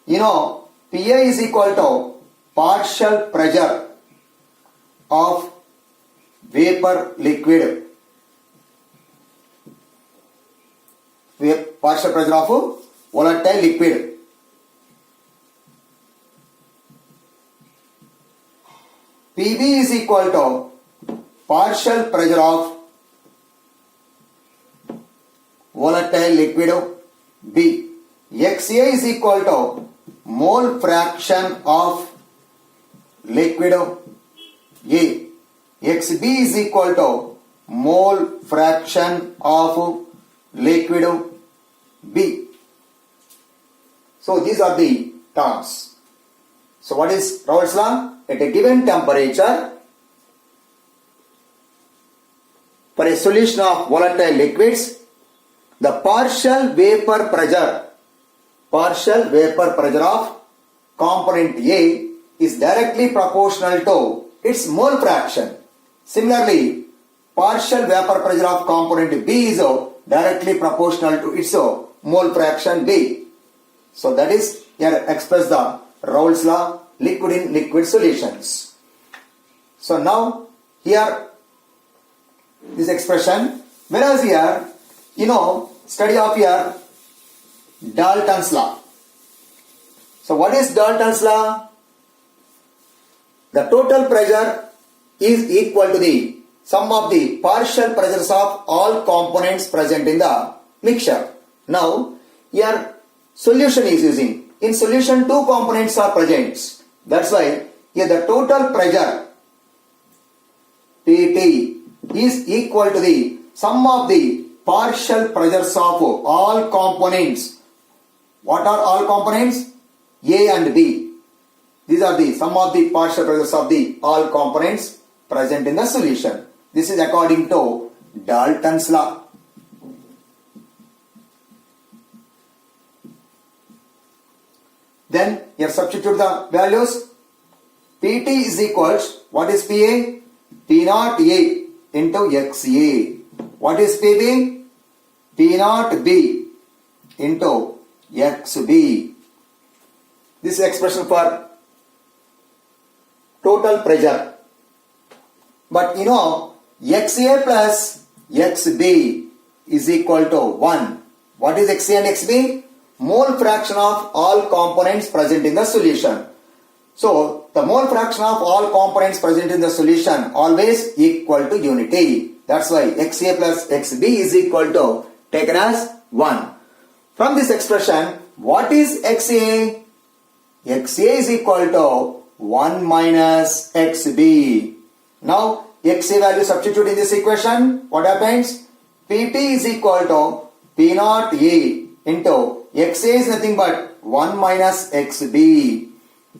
PA is equal to partial pressure of vapor liquid. Partial pressure of volatile liquid. PB is equal to partial pressure of volatile liquid B. XA is equal to mole fraction of liquid A. XB is equal to mole fraction of liquid B. So these are the terms. So what is Raoult's law? At a given temperature, for a solution of volatile liquids, the partial vapor pressure of component A is directly proportional to its mole fraction. Similarly, partial vapor pressure of component B is directly proportional to its mole fraction B. So that is here express the Raoult's law, liquid in liquid solutions. So now here this expression, whereas here study of here Dalton's law. So what is Dalton's law? The total pressure is equal to the sum of the partial pressures of all components present in the mixture. Now here solution is using. In solution, two components are present. That's why here the total pressure PT is equal to the sum of the partial pressures of all components. What are all components? A and B. These are the sum of the partial pressures of the all components present in the solution. This is according to Dalton's law. Then here substitute the values. PT is equals, what is PA? P0 A into XA. What is PB? P0 B into XB. This is expression for total pressure. But XA plus XB is equal to 1. What is XA and XB? Mole fraction of all components present in the solution. So the mole fraction of all components present in the solution always equal to unity. That's why XA plus XB is equal to taken as 1. From this expression, what is XA? XA is equal to 1 minus XB. Now XA value substitute in this equation. What happens? PT is equal to P0 A into XA is nothing but 1 minus XB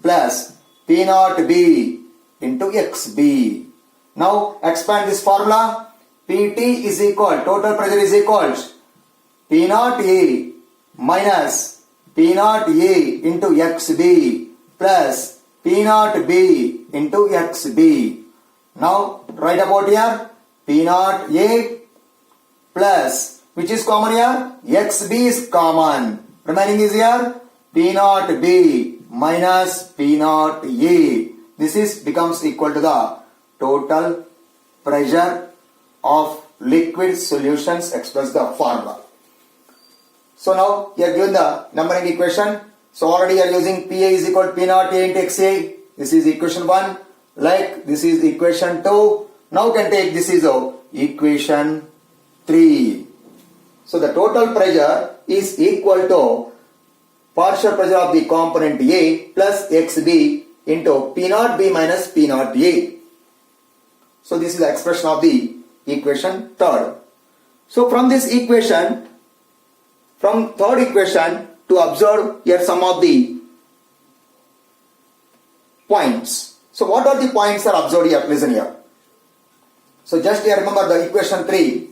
plus P0 B into XB. Now expand this formula. PT is equal, total pressure is equal P0 A minus P0 A into XB plus P0 B into XB. Now write about here P0 A plus, which is common here? XB is common. Remaining is here P0 B minus P0 A. This is becomes equal to the total pressure of liquid solutions express the formula. So now you are given the numbering equation. So already you are using PA is equal to P0 A into XA. This is equation 1. Like this is equation 2. Now you can take this is equation 3. So the total pressure is equal to partial pressure of the component A plus XB into P0 B minus P0 A. So this is the expression of the equation 3rd. So from this equation, from 3rd equation, to observe here some of the points. So what are the points are observed here? Listen here. So just here remember the equation 3.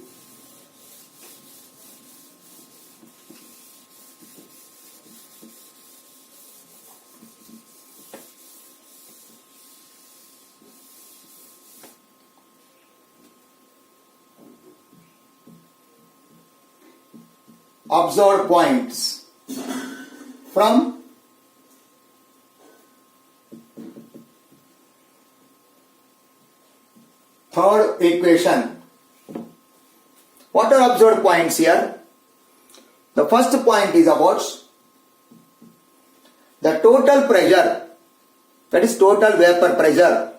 Observed points. From third equation. What are observed points here? The first point is about the total pressure, that is total vapor pressure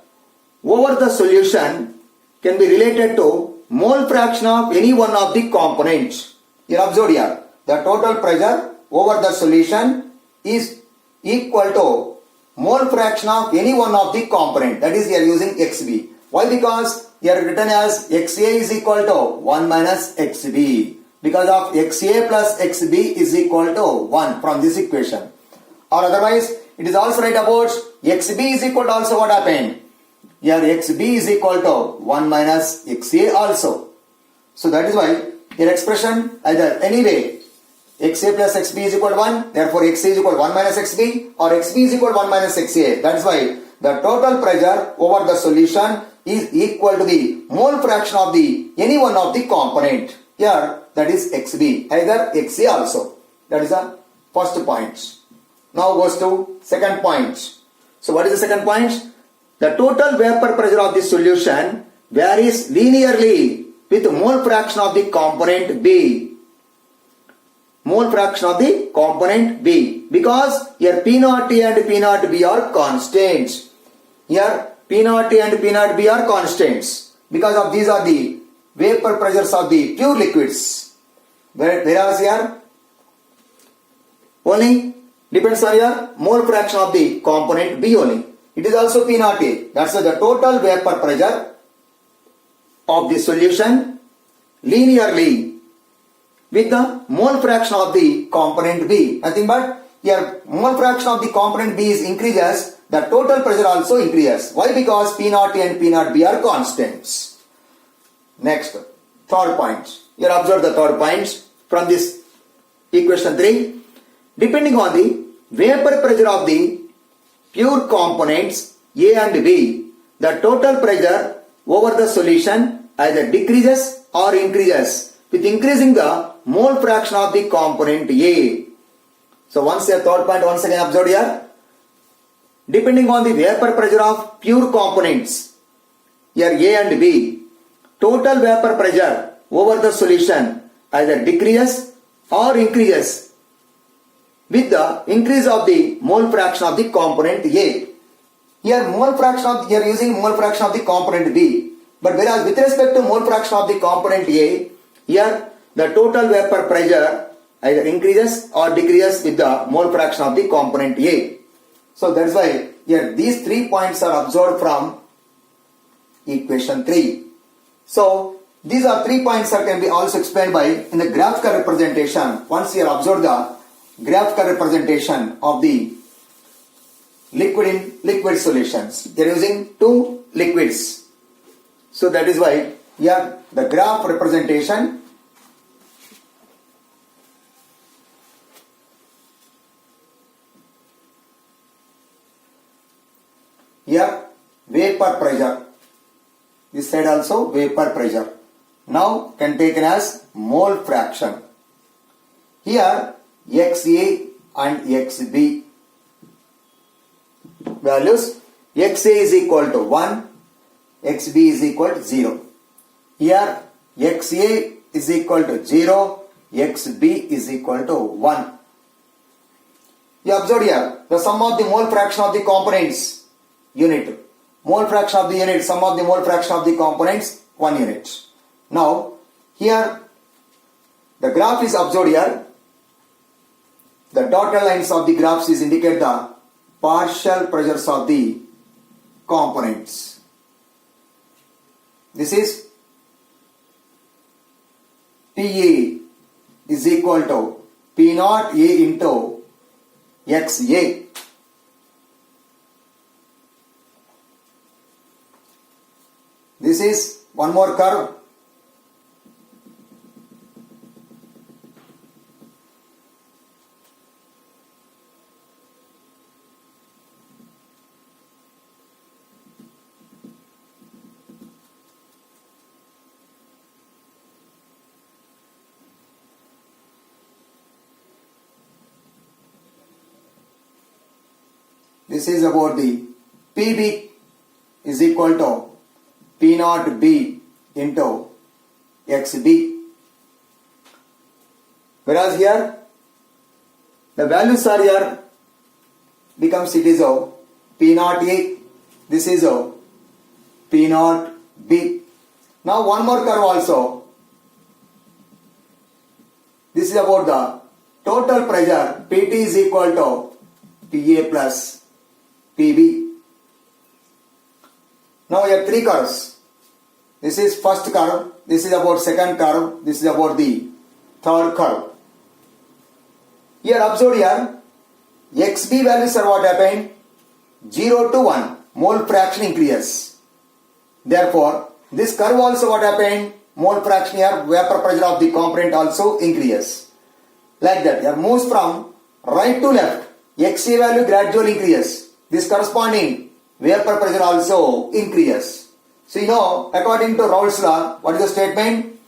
over the solution can be related to mole fraction of any one of the components. You observe here, the total pressure over the solution is equal to mole fraction of any one of the component, that is we are using XB. Why? Because here written as XA is equal to 1 minus XB. Because of XA plus XB is equal to 1 from this equation. Or otherwise, it is also right about XB is equal to also what happened? Here XB is equal to 1 minus XA also. So that is why your expression either anyway XA plus XB is equal to 1, therefore XA is equal to 1 minus XB, or XB is equal to 1 minus XA. That is why the total pressure over the solution is equal to the mole fraction of the any one of the component. Here that is XB, either XA also. That is the first point. Now goes to second point. So what is the second point? The total vapor pressure of the solution varies linearly with mole fraction of the component B. Mole fraction of the component B, because here P0 T and P0 B are constants. Here P0 T and P0 B are constants because of these are the vapor pressures of the pure liquids. Whereas here only depends on your mole fraction of the component B only. It is also P0 T. That's why the total vapor pressure of the solution linearly with the mole fraction of the component B. Nothing but here mole fraction of the component B is increases, the total pressure also increases. Why? Because P0 and P0 B are constants. Next, third point. Here observe the third point from this equation 3. Depending on the vapor pressure of the pure components A and B, the total pressure over the solution either decreases or increases with increasing the mole fraction of the component A. So once a third point once again observed here. Depending on the vapor pressure of pure components, here A and B, total vapor pressure over the solution either decreases or increases with the increase of the mole fraction of the component A. Here mole fraction of, here using mole fraction of the component B. But whereas with respect to mole fraction of the component A, here the total vapor pressure either increases or decreases with the mole fraction of the component A. So that's why here these 3 points are observed from equation 3. So these are 3 points that can be also explained by in the graphical representation. Once you observe the graphical representation of the liquid in liquid solutions. They are using 2 liquids. So that is why here the graph representation here vapor pressure. This side also vapor pressure. Now can taken as mole fraction. Here XA and XB values. XA is equal to 1, XB is equal to 0. Here XA is equal to 0, XB is equal to 1. You observe here the sum of the mole fraction of the components unit. Mole fraction of the unit, sum of the mole fraction of the components 1 unit. Now here the graph is observed here. The dotted lines of the graphs is indicate the partial pressures of the components. This is PA is equal to P0 A into XA. This is one more curve. This is about the PB is equal to P naught B into XB. Whereas here the values are here becomes it is of P naught A, this is of P naught B. Now one more curve also. This is about the total pressure. PT is equal to PA plus PB. Now we have three curves. This is first curve, this is about second curve, this is about the third curve. Here observe here, XB values are what happened? 0 to 1, mole fraction increases. Therefore, this curve also what happened? Mole fraction here, vapor pressure of the component also increases. Like that, here moves from right to left. XA value gradually increases. This corresponding vapor pressure also increases. So you know, according to Raoult's law, what is the statement?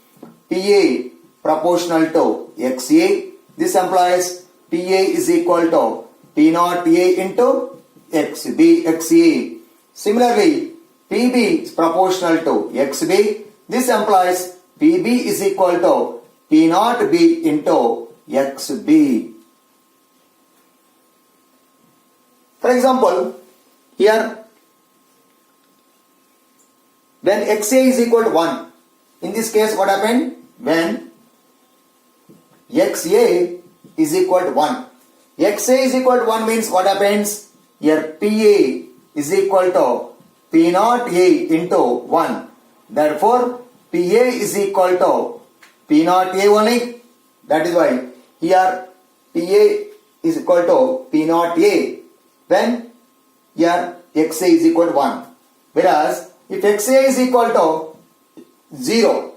PA proportional to XA. This implies PA is equal to P naught A into XA. Similarly, PB is proportional to XB. This implies PB is equal to P naught B into XB. For example, here when XA is equal to 1, in this case what happened? When XA is equal to 1. XA is equal to 1 means what happens? Here PA is equal to P naught A into 1. Therefore, PA is equal to P naught A only. That is why here PA is equal to P naught A when here XA is equal to 1. Whereas if XA is equal to 0,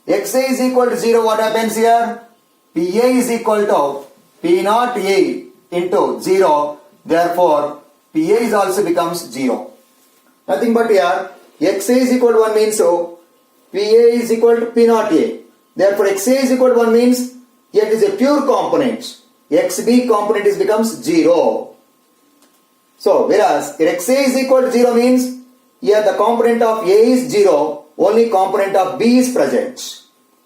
XA is equal to 0, what happens here? PA is equal to P naught A into 0. Therefore, PA is also becomes 0. Nothing but here XA is equal to 1 means so PA is equal to P naught A. Therefore, XA is equal to 1 means here it is a pure component. XB component is becomes 0. So, whereas here XA is equal to 0 means here the component of A is 0, only component of B is present.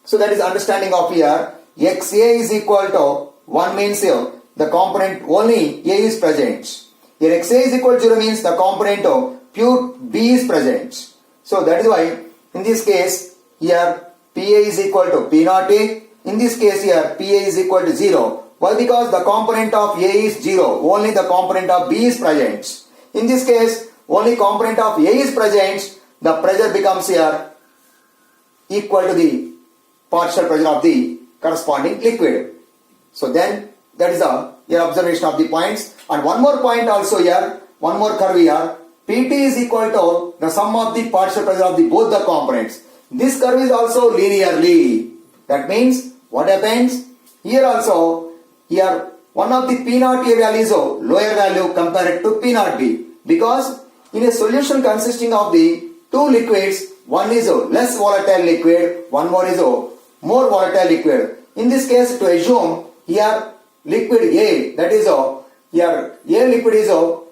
So, that is understanding of here XA is equal to 1 means here the component only A is present. Here XA is equal to 0 means the component of pure B is present. So, that is why in this case here PA is equal to P naught A. In this case here PA is equal to 0. Why? Because the component of A is 0, only the component of B is present. In this case only component of A is present, the pressure becomes here equal to the partial pressure of the corresponding liquid. So then that is your observation of the points. And one more point also here, one more curve here. PT is equal to the sum of the partial pressure of the both the components. This curve is also linearly. That means what happens? Here also, here one of the P naught A value is a lower value compared to P naught B. Because in a solution consisting of the two liquids, one is a less volatile liquid, one more is a more volatile liquid. In this case, to assume here liquid A, that is here A liquid is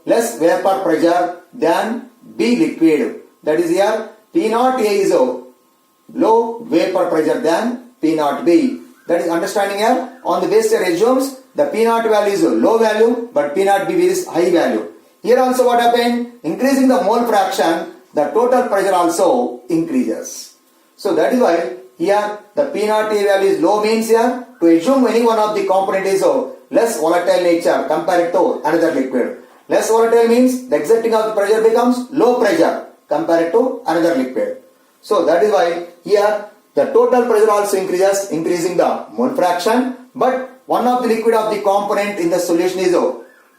less vapor pressure than B liquid. That is here P naught A is low vapor pressure than P naught B. That is understanding here. On the basis it assumes the P naught value is a low value, but P naught B is high value. Here also what happened? Increasing the mole fraction, the total pressure also increases. So that is why here the P naught A value is low means here to assume any one of the component is less volatile nature compared to another liquid. Less volatile means the exerting of the pressure becomes low pressure compared to another liquid. So that is why here the total pressure also increases, increasing the mole fraction, but one of the liquid of the component in the solution is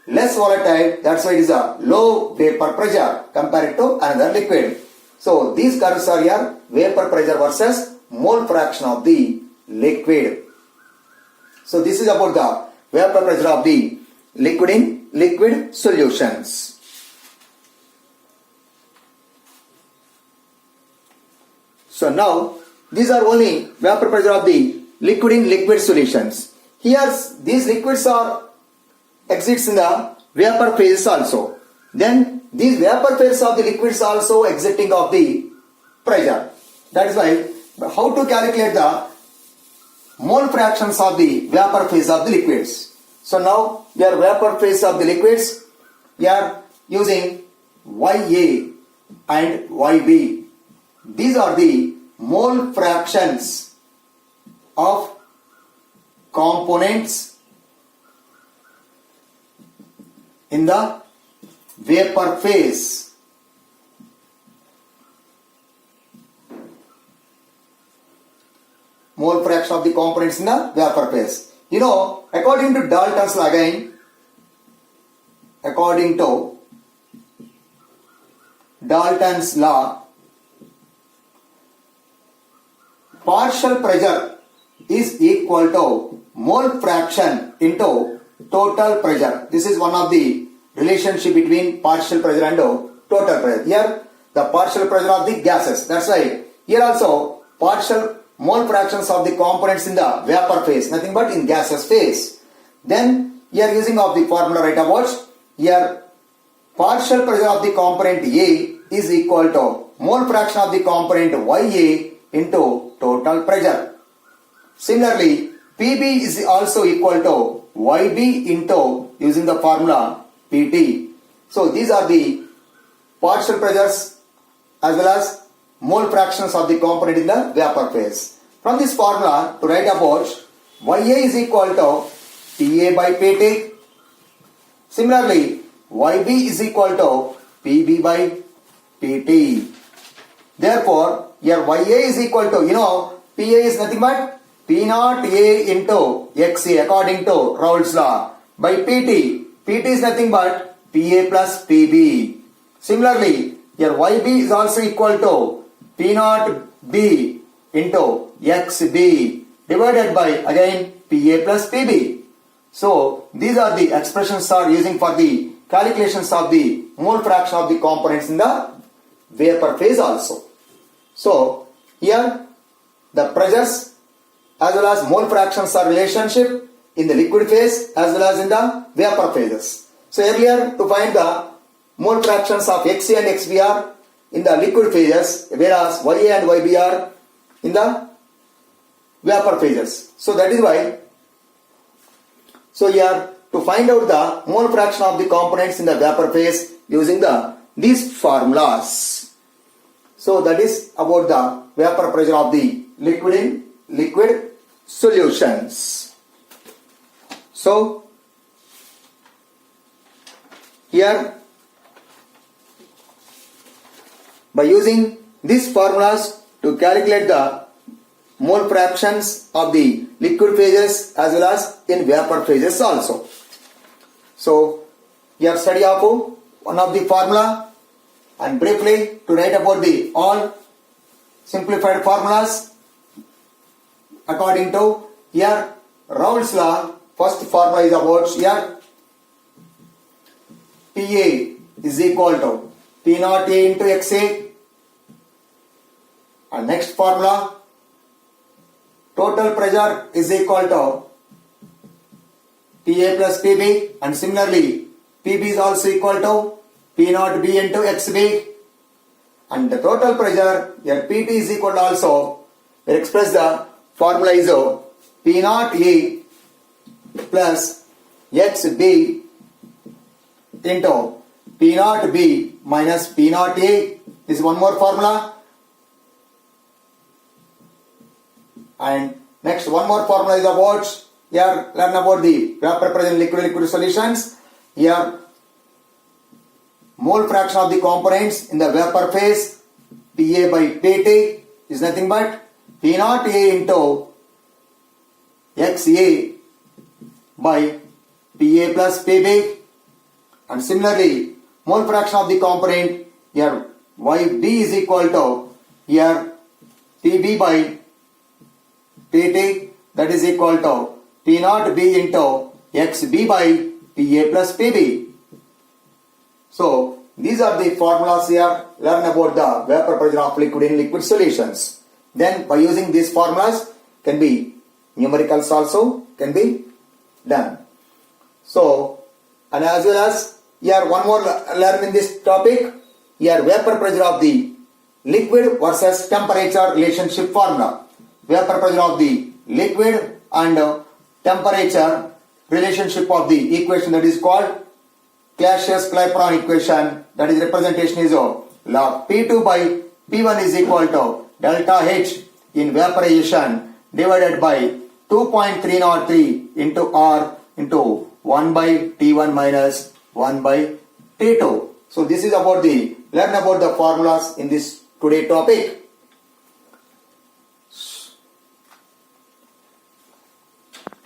less volatile, that's why it is a low vapor pressure compared to another liquid. So these curves are here vapor pressure versus mole fraction of the liquid. So this is about the vapor pressure of the liquid in liquid solutions. So now these are only vapor pressure of the liquid in liquid solutions. Here these liquids are exits in the vapor phase also. Then these vapor phases of the liquids also exiting of the pressure. That is why how to calculate the mole fractions of the vapor phase of the liquids. So now your vapor phase of the liquids, we are using Ya and Yb. These are the mole fractions of components in the vapor phase. Mole fraction of the components in the vapor phase. You know, according to Dalton's law again, according to Dalton's law, partial pressure is equal to mole fraction into total pressure. This is one of the relationship between partial pressure and total pressure. Here the partial pressure of the gases. That's why here also partial mole fractions of the components in the vapor phase, nothing but in gaseous phase. Then here using of the formula right about here, partial pressure of the component A is equal to mole fraction of the component Ya into total pressure. Similarly, Pb is also equal to Yb into using the formula Pt. So these are the partial pressures as well as mole fractions of the component in the vapor phase. From this formula to write about Ya is equal to Pa by Pt. Similarly, Yb is equal to Pb by Pt. Therefore, here Ya is equal to, Pa is nothing but P naught A into Xa according to Raoult's law by Pt. Pt is nothing but Pa plus Pb. Similarly, here Yb is also equal to P naught B into Xb divided by again Pa plus Pb. So these are the expressions are using for the calculations of the mole fraction of the components in the vapor phase also. So here the pressures as well as mole fractions are relationship in the liquid phase as well as in the vapor phases. So earlier to find the mole fractions of Xa and Xb are in the liquid phases, whereas Ya and Yb are in the vapor phases. So that is why, so here to find out the mole fraction of the components in the vapor phase using these formulas. So that is about the vapor pressure of the liquid in liquid solutions. So here by using these formulas to calculate the mole fractions of the liquid phases as well as in vapor phases also. So here study of one of the formula and briefly to write about the all simplified formulas according to here Raoult's law. First formula is about here Pa is equal to P naught A into Xa, and next formula total pressure is equal to Pa plus Pb, and similarly Pb is also equal to P naught B into Xb, and the total pressure here Pt is equal to also we express the formula is P naught A plus Xb into P naught B minus P naught A. This is one more formula, and next one more formula is about here learn about the vapor pressure in liquid solutions. Here mole fraction of the components in the vapor phase Pa by Pt is nothing but P naught A into Xa by Pa plus Pb, and similarly mole fraction of the component here Yb is equal to here Pb by Pt, that is equal to P naught B into Xb by Pa plus Pb. So these are the formulas here learn about the vapor pressure of liquid in liquid solutions. Then by using these formulas can be numericals also can be done. So and as well as here one more learn in this topic here vapor pressure of the liquid versus temperature relationship formula. Vapor pressure of the liquid and temperature relationship of the equation, that is called Clausius-Clapeyron equation. That is representation is log P2 by P1 is equal to delta H in vaporization divided by 2.303 into R into 1 by T1 minus 1 by T2. So this is about learn about the formulas in this today topic.